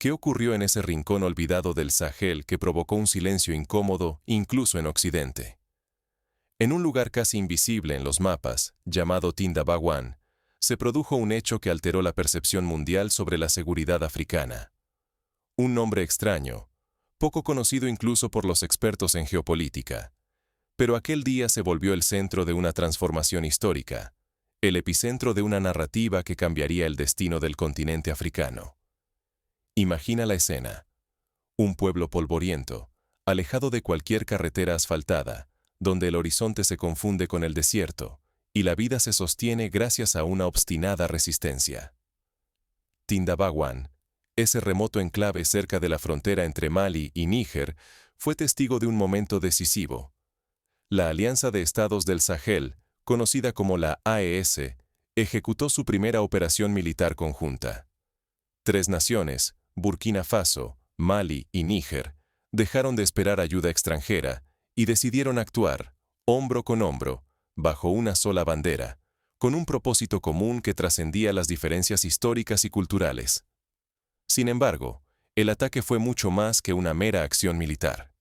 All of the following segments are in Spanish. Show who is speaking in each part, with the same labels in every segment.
Speaker 1: ¿Qué ocurrió en ese rincón olvidado del Sahel que provocó un silencio incómodo incluso en Occidente? En un lugar casi invisible en los mapas, llamado Tindabawan, se produjo un hecho que alteró la percepción mundial sobre la seguridad africana. Un nombre extraño, poco conocido incluso por los expertos en geopolítica. Pero aquel día se volvió el centro de una transformación histórica, el epicentro de una narrativa que cambiaría el destino del continente africano. Imagina la escena. Un pueblo polvoriento, alejado de cualquier carretera asfaltada, donde el horizonte se confunde con el desierto, y la vida se sostiene gracias a una obstinada resistencia. Tindabawan, ese remoto enclave cerca de la frontera entre Mali y Níger, fue testigo de un momento decisivo. La Alianza de Estados del Sahel, conocida como la AES, ejecutó su primera operación militar conjunta. 3 naciones, Burkina Faso, Mali y Níger, dejaron de esperar ayuda extranjera y decidieron actuar, hombro con hombro, bajo una sola bandera, con un propósito común que trascendía las diferencias históricas y culturales. Sin embargo, el ataque fue mucho más que una mera acción militar.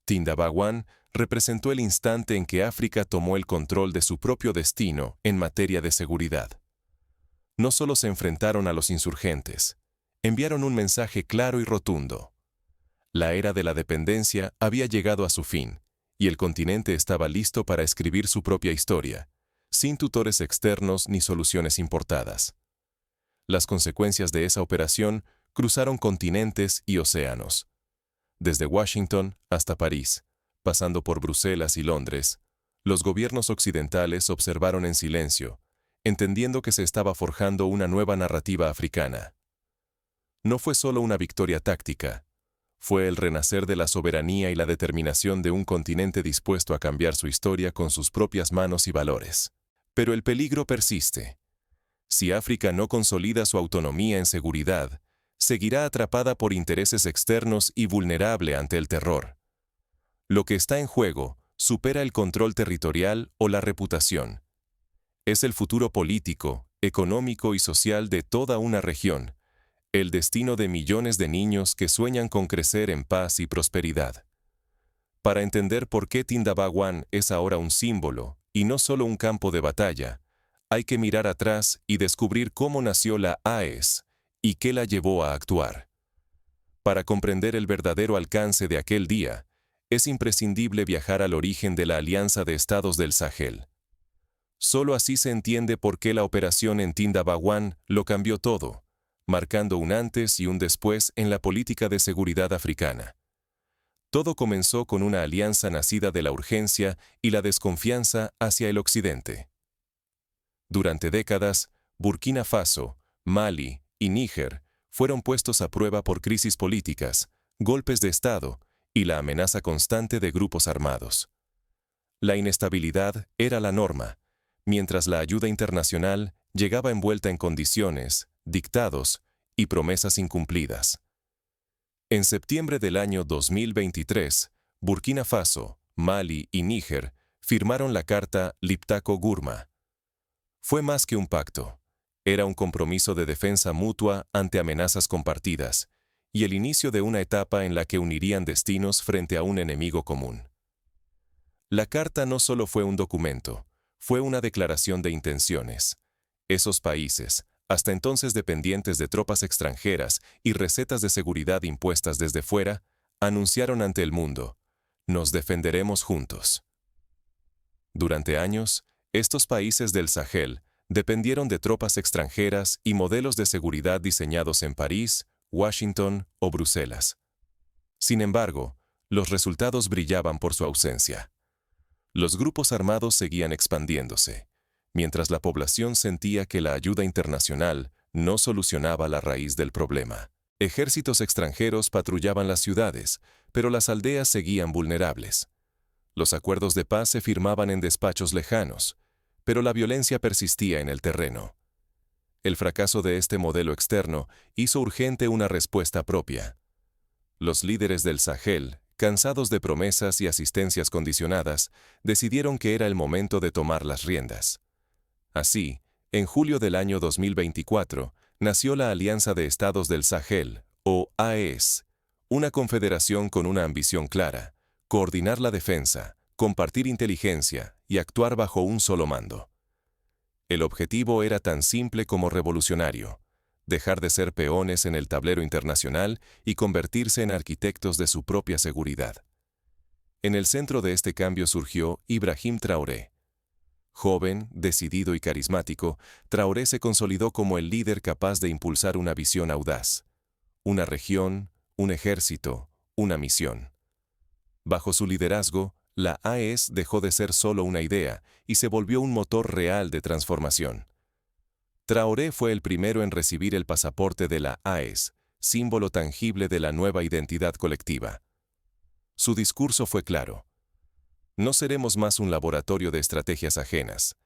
Speaker 1: Tindabawan representó el instante en que África tomó el control de su propio destino en materia de seguridad. No solo se enfrentaron a los insurgentes, enviaron un mensaje claro y rotundo. La era de la dependencia había llegado a su fin, y el continente estaba listo para escribir su propia historia, sin tutores externos ni soluciones importadas. Las consecuencias de esa operación cruzaron continentes y océanos. Desde Washington hasta París, pasando por Bruselas y Londres, los gobiernos occidentales observaron en silencio, entendiendo que se estaba forjando una nueva narrativa africana. No fue solo una victoria táctica, fue el renacer de la soberanía y la determinación de un continente dispuesto a cambiar su historia con sus propias manos y valores. Pero el peligro persiste. Si África no consolida su autonomía en seguridad, seguirá atrapada por intereses externos y vulnerable ante el terror. Lo que está en juego supera el control territorial o la reputación. Es el futuro político, económico y social de toda una región, el destino de millones de niños que sueñan con crecer en paz y prosperidad. Para entender por qué Tindabawan es ahora un símbolo y no solo un campo de batalla, hay que mirar atrás y descubrir cómo nació la AES y qué la llevó a actuar. Para comprender el verdadero alcance de aquel día, es imprescindible viajar al origen de la Alianza de Estados del Sahel. Solo así se entiende por qué la operación en Tindabawan lo cambió todo, marcando un antes y un después en la política de seguridad africana. Todo comenzó con una alianza nacida de la urgencia y la desconfianza hacia el occidente. Durante décadas, Burkina Faso, Mali y Níger fueron puestos a prueba por crisis políticas, golpes de Estado y la amenaza constante de grupos armados. La inestabilidad era la norma, mientras la ayuda internacional llegaba envuelta en condiciones, dictados y promesas incumplidas. En septiembre del año 2023, Burkina Faso, Mali y Níger firmaron la Carta Liptako-Gurma. Fue más que un pacto, era un compromiso de defensa mutua ante amenazas compartidas y el inicio de una etapa en la que unirían destinos frente a un enemigo común. La carta no solo fue un documento, fue una declaración de intenciones. Esos países, hasta entonces dependientes de tropas extranjeras y recetas de seguridad impuestas desde fuera, anunciaron ante el mundo: nos defenderemos juntos. Durante años, estos países del Sahel dependieron de tropas extranjeras y modelos de seguridad diseñados en París, Washington o Bruselas. Sin embargo, los resultados brillaban por su ausencia. Los grupos armados seguían expandiéndose, mientras la población sentía que la ayuda internacional no solucionaba la raíz del problema. Ejércitos extranjeros patrullaban las ciudades, pero las aldeas seguían vulnerables. Los acuerdos de paz se firmaban en despachos lejanos, pero la violencia persistía en el terreno. El fracaso de este modelo externo hizo urgente una respuesta propia. Los líderes del Sahel, cansados de promesas y asistencias condicionadas, decidieron que era el momento de tomar las riendas. Así, en julio del año 2024, nació la Alianza de Estados del Sahel, o AES, una confederación con una ambición clara: coordinar la defensa, compartir inteligencia y actuar bajo un solo mando. El objetivo era tan simple como revolucionario: dejar de ser peones en el tablero internacional y convertirse en arquitectos de su propia seguridad. En el centro de este cambio surgió Ibrahim Traoré. Joven, decidido y carismático, Traoré se consolidó como el líder capaz de impulsar una visión audaz: una región, un ejército, una misión. Bajo su liderazgo, la AES dejó de ser solo una idea y se volvió un motor real de transformación. Traoré fue el primero en recibir el pasaporte de la AES, símbolo tangible de la nueva identidad colectiva. Su discurso fue claro: no seremos más un laboratorio de estrategias ajenas.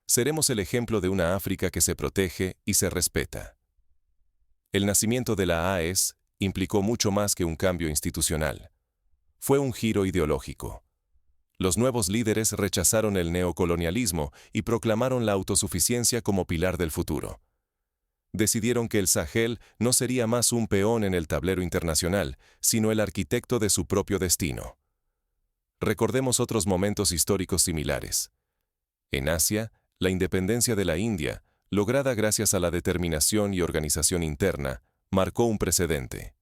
Speaker 1: Seremos el ejemplo de una África que se protege y se respeta. El nacimiento de la AES implicó mucho más que un cambio institucional. Fue un giro ideológico. Los nuevos líderes rechazaron el neocolonialismo y proclamaron la autosuficiencia como pilar del futuro. Decidieron que el Sahel no sería más un peón en el tablero internacional, sino el arquitecto de su propio destino. Recordemos otros momentos históricos similares. En Asia, la independencia de la India, lograda gracias a la determinación y organización interna, marcó un precedente.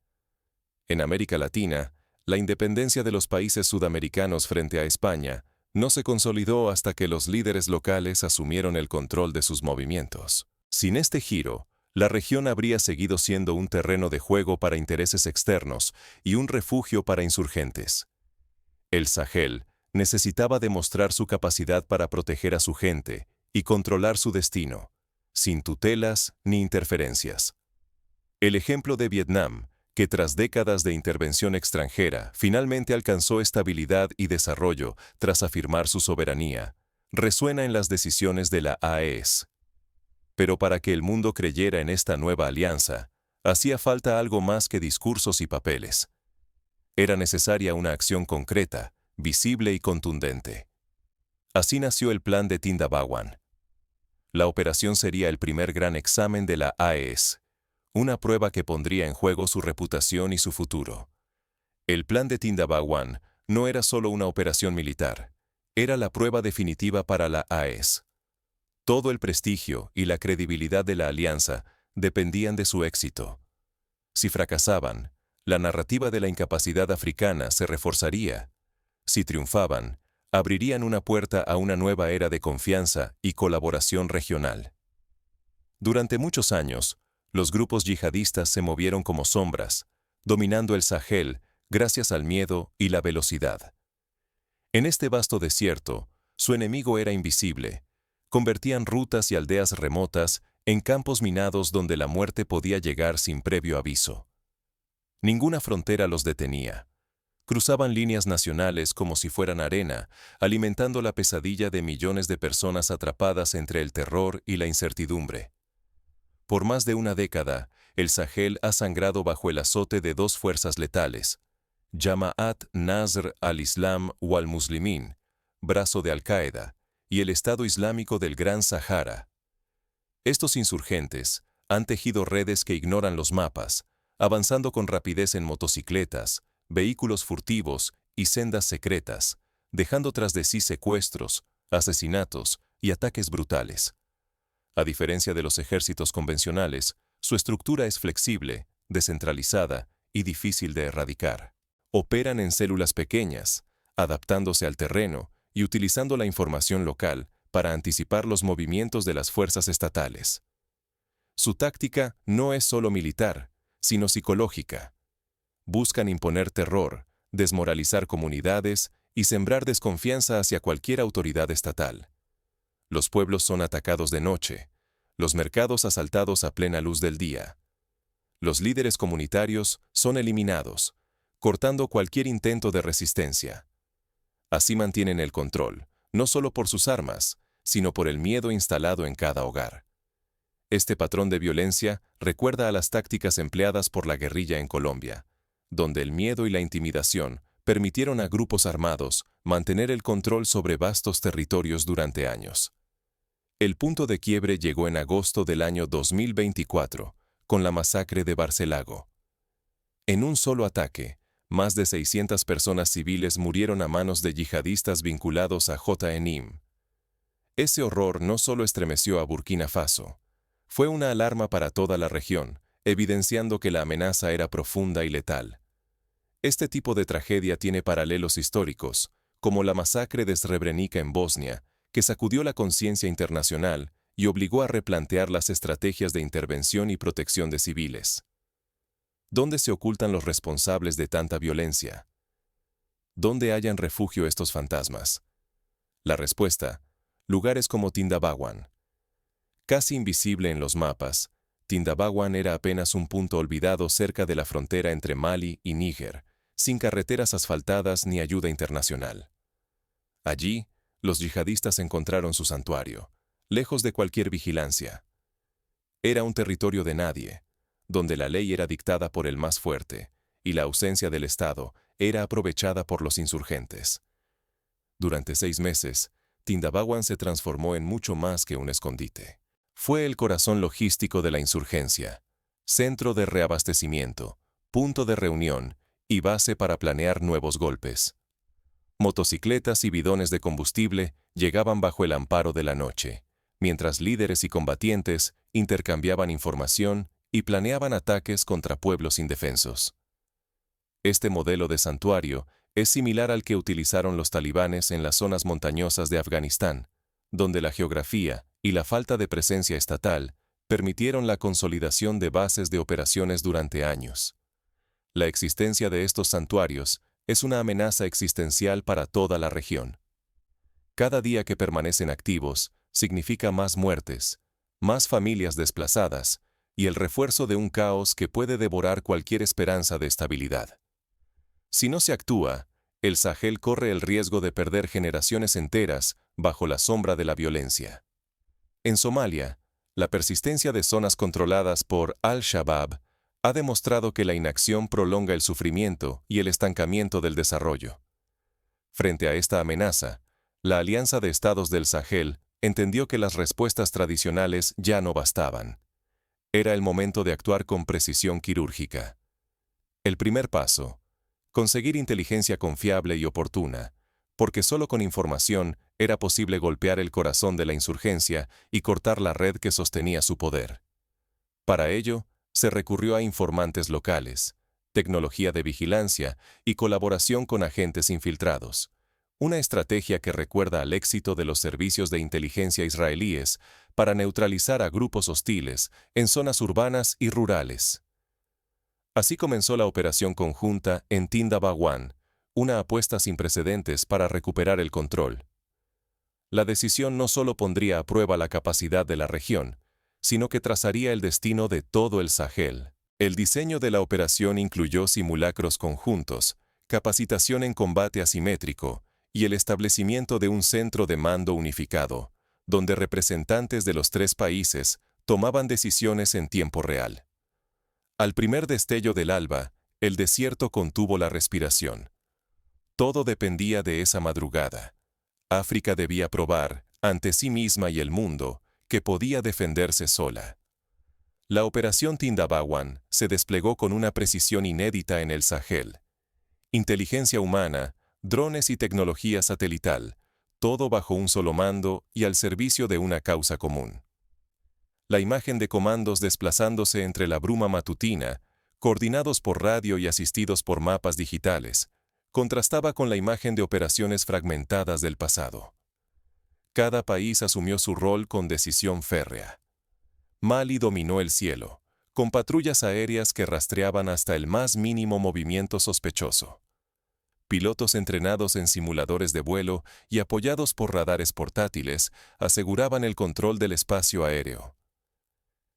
Speaker 1: En América Latina, la independencia de los países sudamericanos frente a España no se consolidó hasta que los líderes locales asumieron el control de sus movimientos. Sin este giro, la región habría seguido siendo un terreno de juego para intereses externos y un refugio para insurgentes. El Sahel necesitaba demostrar su capacidad para proteger a su gente y controlar su destino, sin tutelas ni interferencias. El ejemplo de Vietnam, que tras décadas de intervención extranjera finalmente alcanzó estabilidad y desarrollo tras afirmar su soberanía, resuena en las decisiones de la AES. Pero para que el mundo creyera en esta nueva alianza, hacía falta algo más que discursos y papeles. Era necesaria una acción concreta, visible y contundente. Así nació el Plan de Tindabawan. La operación sería el primer gran examen de la AES, una prueba que pondría en juego su reputación y su futuro. El Plan de Tindabawan no era solo una operación militar, era la prueba definitiva para la AES. Todo el prestigio y la credibilidad de la alianza dependían de su éxito. Si fracasaban, la narrativa de la incapacidad africana se reforzaría. Si triunfaban, abrirían una puerta a una nueva era de confianza y colaboración regional. Durante muchos años, los grupos yihadistas se movieron como sombras, dominando el Sahel gracias al miedo y la velocidad. En este vasto desierto, su enemigo era invisible. Convertían rutas y aldeas remotas en campos minados donde la muerte podía llegar sin previo aviso. Ninguna frontera los detenía. Cruzaban líneas nacionales como si fueran arena, alimentando la pesadilla de millones de personas atrapadas entre el terror y la incertidumbre. Por más de una década, el Sahel ha sangrado bajo el azote de dos fuerzas letales: Jamaat Nasr al-Islam wal-Muslimin, brazo de Al-Qaeda, y el Estado Islámico del Gran Sahara. Estos insurgentes han tejido redes que ignoran los mapas, avanzando con rapidez en motocicletas, vehículos furtivos y sendas secretas, dejando tras de sí secuestros, asesinatos y ataques brutales. A diferencia de los ejércitos convencionales, su estructura es flexible, descentralizada y difícil de erradicar. Operan en células pequeñas, adaptándose al terreno y utilizando la información local para anticipar los movimientos de las fuerzas estatales. Su táctica no es solo militar, sino psicológica. Buscan imponer terror, desmoralizar comunidades y sembrar desconfianza hacia cualquier autoridad estatal. Los pueblos son atacados de noche, los mercados asaltados a plena luz del día. Los líderes comunitarios son eliminados, cortando cualquier intento de resistencia. Así mantienen el control, no solo por sus armas, sino por el miedo instalado en cada hogar. Este patrón de violencia recuerda a las tácticas empleadas por la guerrilla en Colombia, donde el miedo y la intimidación permitieron a grupos armados mantener el control sobre vastos territorios durante años. El punto de quiebre llegó en agosto del año 2024, con la masacre de Barcelago. En un solo ataque, más de 600 personas civiles murieron a manos de yihadistas vinculados a JNIM. Ese horror no solo estremeció a Burkina Faso, fue una alarma para toda la región, evidenciando que la amenaza era profunda y letal. Este tipo de tragedia tiene paralelos históricos, como la masacre de Srebrenica en Bosnia, que sacudió la conciencia internacional y obligó a replantear las estrategias de intervención y protección de civiles. ¿Dónde se ocultan los responsables de tanta violencia? ¿Dónde hallan refugio estos fantasmas? La respuesta: lugares como Tindabawan. Casi invisible en los mapas, Tindabawan era apenas un punto olvidado cerca de la frontera entre Mali y Níger, sin carreteras asfaltadas ni ayuda internacional. Allí, los yihadistas encontraron su santuario, lejos de cualquier vigilancia. Era un territorio de nadie, donde la ley era dictada por el más fuerte, y la ausencia del Estado era aprovechada por los insurgentes. Durante 6 meses, Tindabawan se transformó en mucho más que un escondite. Fue el corazón logístico de la insurgencia, centro de reabastecimiento, punto de reunión y base para planear nuevos golpes. Motocicletas y bidones de combustible llegaban bajo el amparo de la noche, mientras líderes y combatientes intercambiaban información y planeaban ataques contra pueblos indefensos. Este modelo de santuario es similar al que utilizaron los talibanes en las zonas montañosas de Afganistán, donde la geografía y la falta de presencia estatal permitieron la consolidación de bases de operaciones durante años. La existencia de estos santuarios es una amenaza existencial para toda la región. Cada día que permanecen activos significa más muertes, más familias desplazadas y el refuerzo de un caos que puede devorar cualquier esperanza de estabilidad. Si no se actúa, el Sahel corre el riesgo de perder generaciones enteras bajo la sombra de la violencia. En Somalia, la persistencia de zonas controladas por Al-Shabaab ha demostrado que la inacción prolonga el sufrimiento y el estancamiento del desarrollo. Frente a esta amenaza, la Alianza de Estados del Sahel entendió que las respuestas tradicionales ya no bastaban. Era el momento de actuar con precisión quirúrgica. El primer paso: conseguir inteligencia confiable y oportuna, porque solo con información era posible golpear el corazón de la insurgencia y cortar la red que sostenía su poder. Para ello, se recurrió a informantes locales, tecnología de vigilancia y colaboración con agentes infiltrados, una estrategia que recuerda al éxito de los servicios de inteligencia israelíes para neutralizar a grupos hostiles en zonas urbanas y rurales. Así comenzó la operación conjunta en Tindabawan, una apuesta sin precedentes para recuperar el control. La decisión no solo pondría a prueba la capacidad de la región, sino que trazaría el destino de todo el Sahel. El diseño de la operación incluyó simulacros conjuntos, capacitación en combate asimétrico y el establecimiento de un centro de mando unificado, donde representantes de los 3 países tomaban decisiones en tiempo real. Al primer destello del alba, el desierto contuvo la respiración. Todo dependía de esa madrugada. África debía probar, ante sí misma y el mundo, que podía defenderse sola. La operación Tindabawan se desplegó con una precisión inédita en el Sahel. Inteligencia humana, drones y tecnología satelital, todo bajo un solo mando y al servicio de una causa común. La imagen de comandos desplazándose entre la bruma matutina, coordinados por radio y asistidos por mapas digitales, contrastaba con la imagen de operaciones fragmentadas del pasado. Cada país asumió su rol con decisión férrea. Mali dominó el cielo, con patrullas aéreas que rastreaban hasta el más mínimo movimiento sospechoso. Pilotos entrenados en simuladores de vuelo y apoyados por radares portátiles aseguraban el control del espacio aéreo.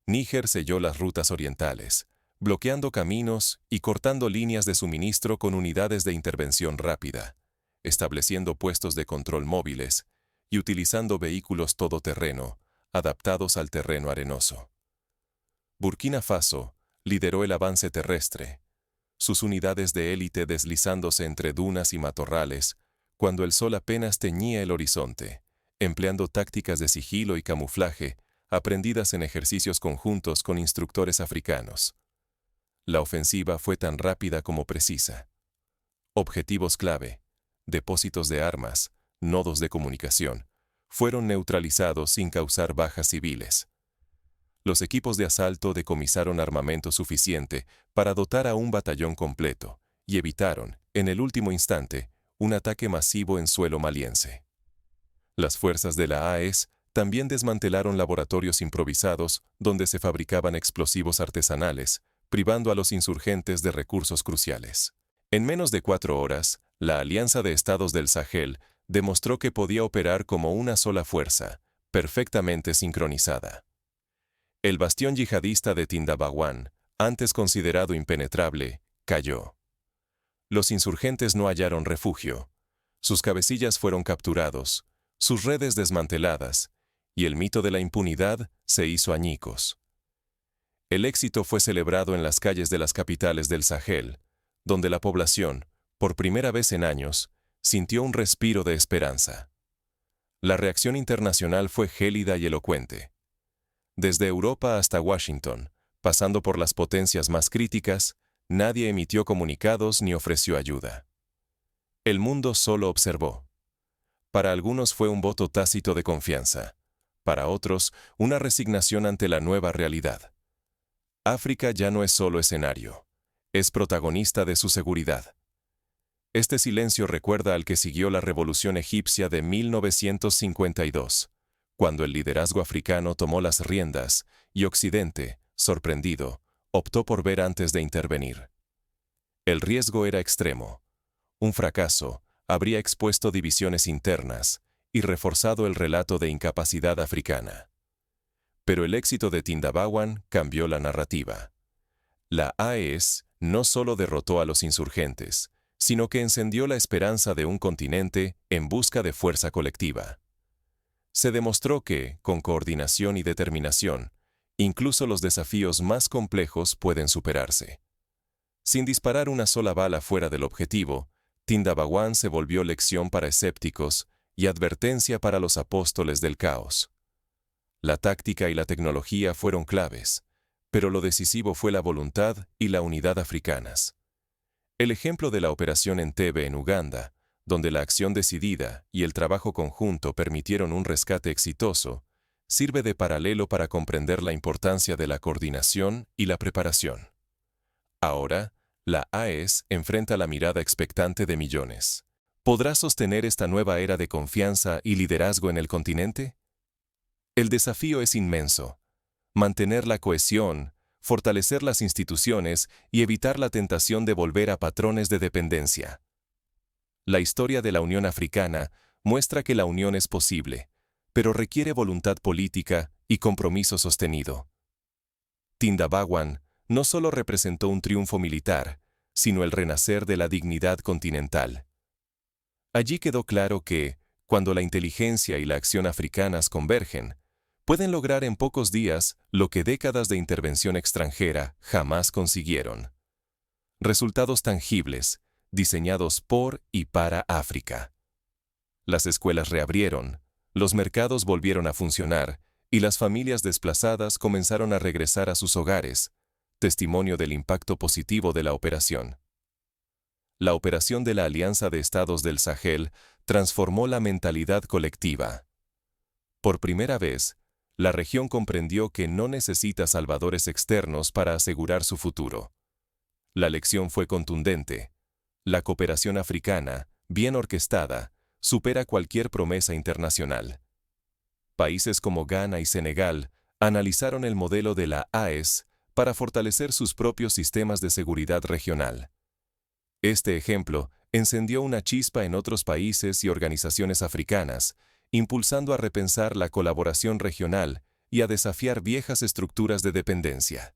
Speaker 1: Níger selló las rutas orientales, bloqueando caminos y cortando líneas de suministro con unidades de intervención rápida, estableciendo puestos de control móviles y utilizando vehículos todoterreno, adaptados al terreno arenoso. Burkina Faso lideró el avance terrestre, sus unidades de élite deslizándose entre dunas y matorrales, cuando el sol apenas teñía el horizonte, empleando tácticas de sigilo y camuflaje aprendidas en ejercicios conjuntos con instructores africanos. La ofensiva fue tan rápida como precisa. Objetivos clave, depósitos de armas, nodos de comunicación, fueron neutralizados sin causar bajas civiles. Los equipos de asalto decomisaron armamento suficiente para dotar a un batallón completo y evitaron, en el último instante, un ataque masivo en suelo maliense. Las fuerzas de la AES también desmantelaron laboratorios improvisados donde se fabricaban explosivos artesanales, privando a los insurgentes de recursos cruciales. En menos de 4 horas, la Alianza de Estados del Sahel demostró que podía operar como una sola fuerza, perfectamente sincronizada. El bastión yihadista de Tindabawan, antes considerado impenetrable, cayó. Los insurgentes no hallaron refugio. Sus cabecillas fueron capturados, sus redes desmanteladas, y el mito de la impunidad se hizo añicos. El éxito fue celebrado en las calles de las capitales del Sahel, donde la población, por primera vez en años, sintió un respiro de esperanza. La reacción internacional fue gélida y elocuente. Desde Europa hasta Washington, pasando por las potencias más críticas, nadie emitió comunicados ni ofreció ayuda. El mundo solo observó. Para algunos fue un voto tácito de confianza, para otros una resignación ante la nueva realidad. África ya no es solo escenario, es protagonista de su seguridad. Este silencio recuerda al que siguió la Revolución Egipcia de 1952, cuando el liderazgo africano tomó las riendas y Occidente, sorprendido, optó por ver antes de intervenir. El riesgo era extremo. Un fracaso habría expuesto divisiones internas y reforzado el relato de incapacidad africana. Pero el éxito de Tindabawan cambió la narrativa. La AES no solo derrotó a los insurgentes, sino que encendió la esperanza de un continente en busca de fuerza colectiva. Se demostró que, con coordinación y determinación, incluso los desafíos más complejos pueden superarse. Sin disparar una sola bala fuera del objetivo, Tindabawan se volvió lección para escépticos y advertencia para los apóstoles del caos. La táctica y la tecnología fueron claves, pero lo decisivo fue la voluntad y la unidad africanas. El ejemplo de la operación Entebbe en Uganda, donde la acción decidida y el trabajo conjunto permitieron un rescate exitoso, sirve de paralelo para comprender la importancia de la coordinación y la preparación. Ahora, la AES enfrenta la mirada expectante de millones. ¿Podrá sostener esta nueva era de confianza y liderazgo en el continente? El desafío es inmenso. Mantener la cohesión, fortalecer las instituciones y evitar la tentación de volver a patrones de dependencia. La historia de la Unión Africana muestra que la unión es posible, pero requiere voluntad política y compromiso sostenido. Tindabawan no solo representó un triunfo militar, sino el renacer de la dignidad continental. Allí quedó claro que, cuando la inteligencia y la acción africanas convergen, pueden lograr en pocos días lo que décadas de intervención extranjera jamás consiguieron. Resultados tangibles, diseñados por y para África. Las escuelas reabrieron, los mercados volvieron a funcionar y las familias desplazadas comenzaron a regresar a sus hogares, testimonio del impacto positivo de la operación. La operación de la Alianza de Estados del Sahel transformó la mentalidad colectiva. Por primera vez, la región comprendió que no necesita salvadores externos para asegurar su futuro. La lección fue contundente. La cooperación africana, bien orquestada, supera cualquier promesa internacional. Países como Ghana y Senegal analizaron el modelo de la AES para fortalecer sus propios sistemas de seguridad regional. Este ejemplo encendió una chispa en otros países y organizaciones africanas, impulsando a repensar la colaboración regional y a desafiar viejas estructuras de dependencia.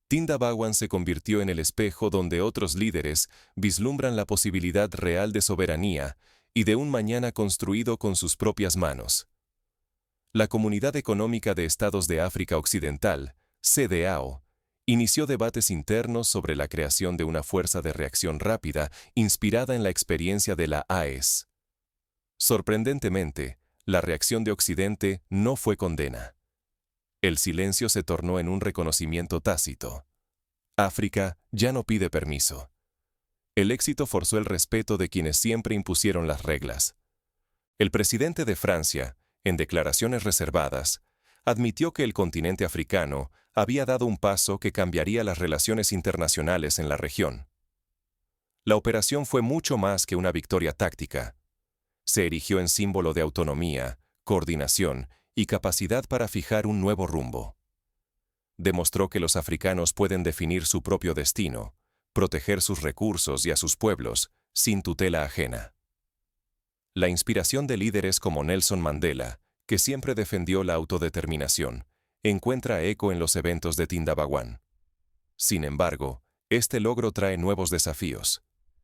Speaker 1: Tindabawan se convirtió en el espejo donde otros líderes vislumbran la posibilidad real de soberanía y de un mañana construido con sus propias manos. La Comunidad Económica de Estados de África Occidental, CEDEAO, inició debates internos sobre la creación de una fuerza de reacción rápida inspirada en la experiencia de la AES. Sorprendentemente, la reacción de Occidente no fue condena. El silencio se tornó en un reconocimiento tácito. África ya no pide permiso. El éxito forzó el respeto de quienes siempre impusieron las reglas. El presidente de Francia, en declaraciones reservadas, admitió que el continente africano había dado un paso que cambiaría las relaciones internacionales en la región. La operación fue mucho más que una victoria táctica. Se erigió en símbolo de autonomía, coordinación y capacidad para fijar un nuevo rumbo. Demostró que los africanos pueden definir su propio destino, proteger sus recursos y a sus pueblos, sin tutela ajena. La inspiración de líderes como Nelson Mandela, que siempre defendió la autodeterminación, encuentra eco en los eventos de Tindabaguán. Sin embargo, este logro trae nuevos desafíos.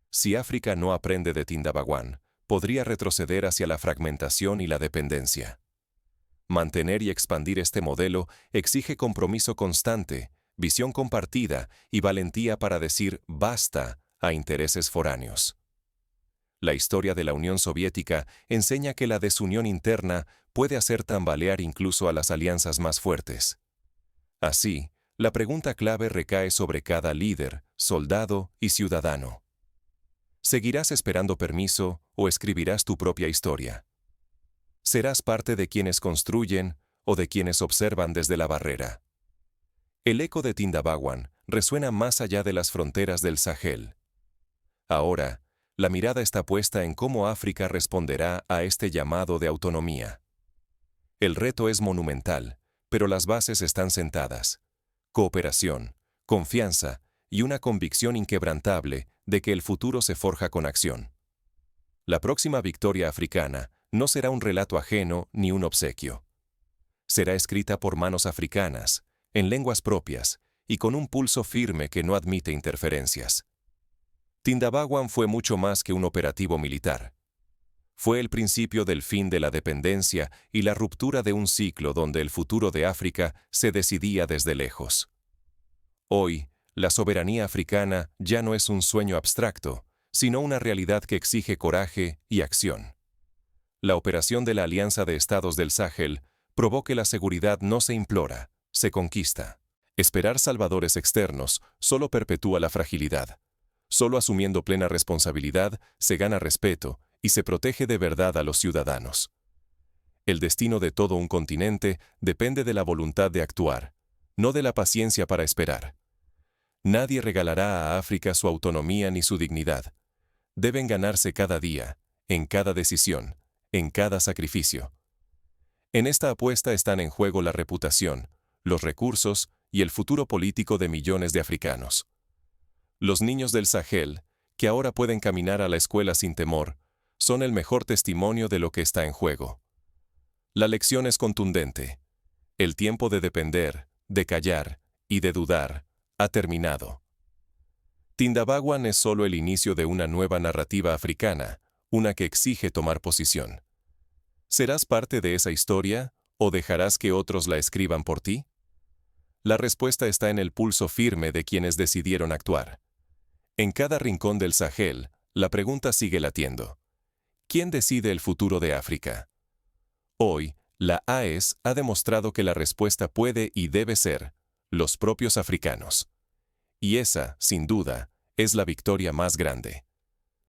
Speaker 1: Si África no aprende de Tindabaguán, podría retroceder hacia la fragmentación y la dependencia. Mantener y expandir este modelo exige compromiso constante, visión compartida y valentía para decir basta a intereses foráneos. La historia de la Unión Soviética enseña que la desunión interna puede hacer tambalear incluso a las alianzas más fuertes. Así, la pregunta clave recae sobre cada líder, soldado y ciudadano. ¿Seguirás esperando permiso o escribirás tu propia historia? ¿Serás parte de quienes construyen o de quienes observan desde la barrera? El eco de Tindabaguán resuena más allá de las fronteras del Sahel. Ahora, la mirada está puesta en cómo África responderá a este llamado de autonomía. El reto es monumental, pero las bases están sentadas. Cooperación, confianza y una convicción inquebrantable de que el futuro se forja con acción. La próxima victoria africana no será un relato ajeno ni un obsequio. Será escrita por manos africanas, en lenguas propias y con un pulso firme que no admite interferencias. Tindabaguán fue mucho más que un operativo militar. Fue el principio del fin de la dependencia y la ruptura de un ciclo donde el futuro de África se decidía desde lejos. Hoy, la soberanía africana ya no es un sueño abstracto, sino una realidad que exige coraje y acción. La operación de la Alianza de Estados del Sahel probó que la seguridad no se implora, se conquista. Esperar salvadores externos solo perpetúa la fragilidad. Solo asumiendo plena responsabilidad se gana respeto y se protege de verdad a los ciudadanos. El destino de todo un continente depende de la voluntad de actuar, no de la paciencia para esperar. Nadie regalará a África su autonomía ni su dignidad. Deben ganarse cada día, en cada decisión, en cada sacrificio. En esta apuesta están en juego la reputación, los recursos y el futuro político de millones de africanos. Los niños del Sahel, que ahora pueden caminar a la escuela sin temor, son el mejor testimonio de lo que está en juego. La lección es contundente. El tiempo de depender, de callar y de dudar ha terminado. Tindabaguán es solo el inicio de una nueva narrativa africana, una que exige tomar posición. ¿Serás parte de esa historia o dejarás que otros la escriban por ti? La respuesta está en el pulso firme de quienes decidieron actuar. En cada rincón del Sahel, la pregunta sigue latiendo. ¿Quién decide el futuro de África? Hoy, la AES ha demostrado que la respuesta puede y debe ser los propios africanos. Y esa, sin duda, es la victoria más grande.